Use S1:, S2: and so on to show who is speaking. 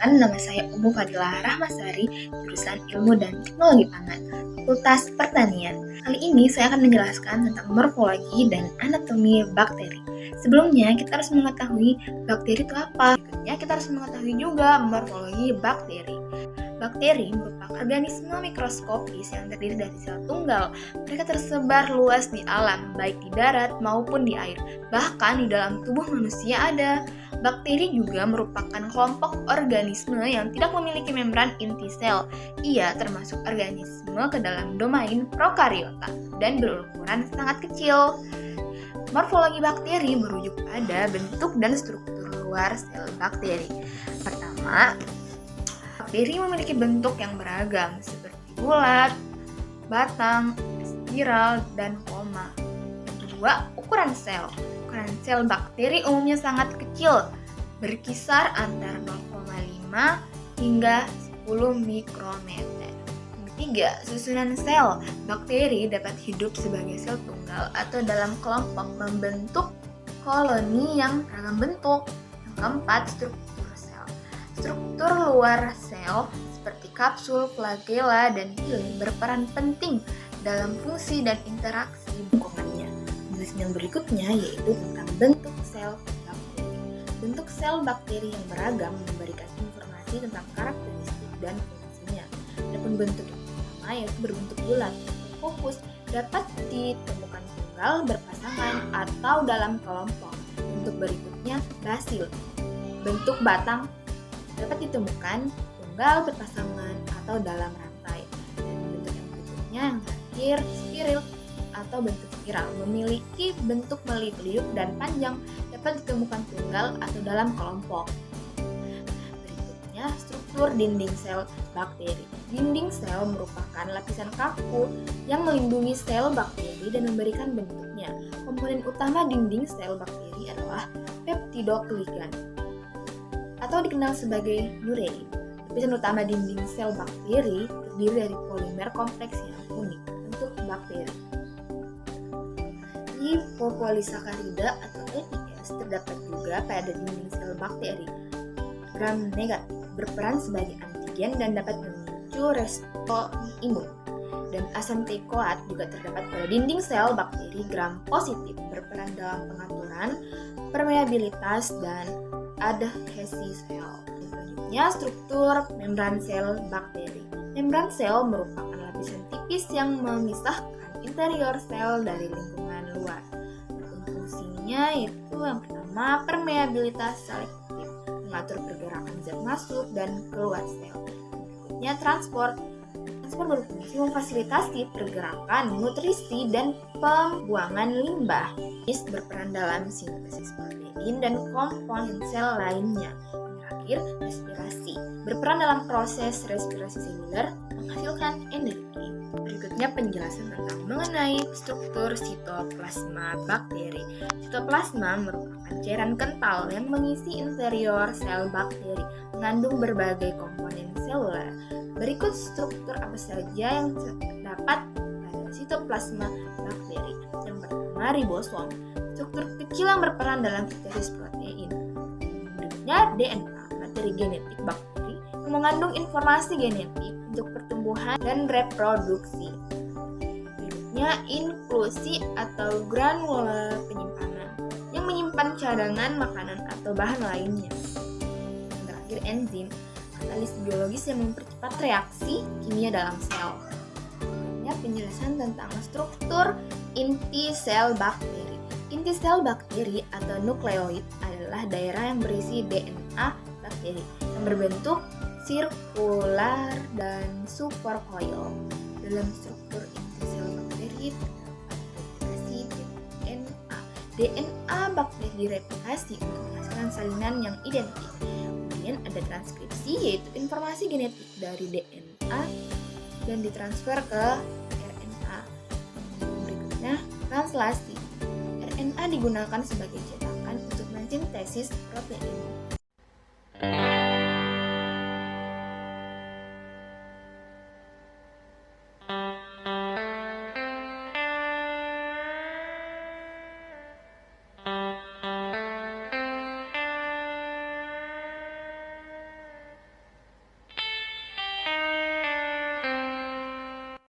S1: Perkenalkan, nama saya Umu Fadilah Rahmasari, jurusan Ilmu dan Teknologi Pangan, Fakultas Pertanian. Kali ini saya akan menjelaskan tentang morfologi dan anatomi bakteri. Sebelumnya, kita harus mengetahui bakteri itu apa. Berikutnya, kita harus mengetahui juga morfologi bakteri. Bakteri merupakan organisme mikroskopis yang terdiri dari sel tunggal. Mereka tersebar luas di alam, baik di darat maupun di air. Bahkan di dalam tubuh manusia ada. Bakteri juga merupakan kelompok organisme yang tidak memiliki membran inti sel. Ia termasuk organisme ke dalam domain prokariota dan berukuran sangat kecil. Morfologi bakteri merujuk pada bentuk dan struktur luar sel bakteri. Pertama, bakteri memiliki bentuk yang beragam seperti bulat, batang, spiral, dan koma. Yang kedua, ukuran sel. Ukuran sel bakteri umumnya sangat kecil, berkisar antara 0,5 hingga 10 mikrometer. Yang ketiga, susunan sel. Bakteri dapat hidup sebagai sel tunggal atau dalam kelompok membentuk koloni yang beragam bentuk. Yang keempat, struktur sel. Struktur luar sel seperti kapsul, flagella, dan hilum berperan penting dalam fungsi dan interaksi lingkungannya. Penjelasan yang berikutnya yaitu tentang bentuk sel bakteri. Bentuk sel bakteri yang beragam memberikan informasi tentang karakteristik dan fungsinya. Adapun bentuk yang pertama yaitu berbentuk bulat, fokus, dapat ditemukan tunggal, berpasangan, atau dalam kelompok. Bentuk berikutnya basil. Bentuk batang dapat ditemukan tunggal, berpasangan, atau dalam rantai. Dan bentuk yang berikutnya yang terakhir spiral atau bentuk spiral, memiliki bentuk meliuk-liuk dan panjang, dapat ditemukan tunggal atau dalam kelompok. Berikutnya struktur dinding sel bakteri. Dinding sel merupakan lapisan kaku yang melindungi sel bakteri dan memberikan bentuknya. Komponen utama dinding sel bakteri adalah peptidoglikan atau dikenal sebagai nurein. Lapisan utama dinding sel bakteri terdiri dari polimer kompleks yang unik untuk bakteri. Lipopolisakarida atau LPS terdapat juga pada dinding sel bakteri. Gram negatif berperan sebagai antigen dan dapat memicu respon imun. Dan asam teikoat juga terdapat pada dinding sel bakteri. Gram positif berperan dalam pengaturan permeabilitas dan adhesi sel. Selanjutnya, struktur membran sel bakteri. Membran sel merupakan lapisan tipis yang memisahkan interior sel dari lingkungan luar. Fungsinya yaitu yang pertama, permeabilitas selektif, mengatur pergerakan zat masuk dan keluar sel. Berikutnya, transport. Transport berfungsi memfasilitasi pergerakan, nutrisi, dan pembuangan limbah. Ini berperan dalam sintesis protein dan komponen sel lainnya. Terakhir, respirasi. Berperan dalam proses respirasi seluler, menghasilkan energi. Berikutnya penjelasan tentang mengenai struktur sitoplasma bakteri. Sitoplasma merupakan cairan kental yang mengisi interior sel bakteri, mengandung berbagai komponen seluler. Berikut struktur apa saja yang terdapat pada sitoplasma bakteri. Yang pertama, ribosom, struktur kecil yang berperan dalam sintesis protein. Berikutnya, DNA, materi genetik bakteri yang mengandung informasi genetik untuk pertumbuhan dan reproduksi. Berikutnya, inklusi atau granular penyimpanan yang menyimpan cadangan makanan atau bahan lainnya. Yang terakhir, enzim, katalis biologis yang mempercepat reaksi kimia dalam sel. Berikutnya, penjelasan tentang struktur inti sel bakteri. Inti sel bakteri atau nukleoid adalah daerah yang berisi DNA bakteri yang berbentuk sirkular dan supercoil. Dalam struktur inti sel bakteri terdapat replikasi DNA. DNA bakteri direplikasi untuk menghasilkan salinan yang identik. Kemudian ada transkripsi, yaitu informasi genetik dari DNA dan ditransfer ke RNA. Berikutnya, translasi. RNA digunakan sebagai cetakan untuk mensintesis protein.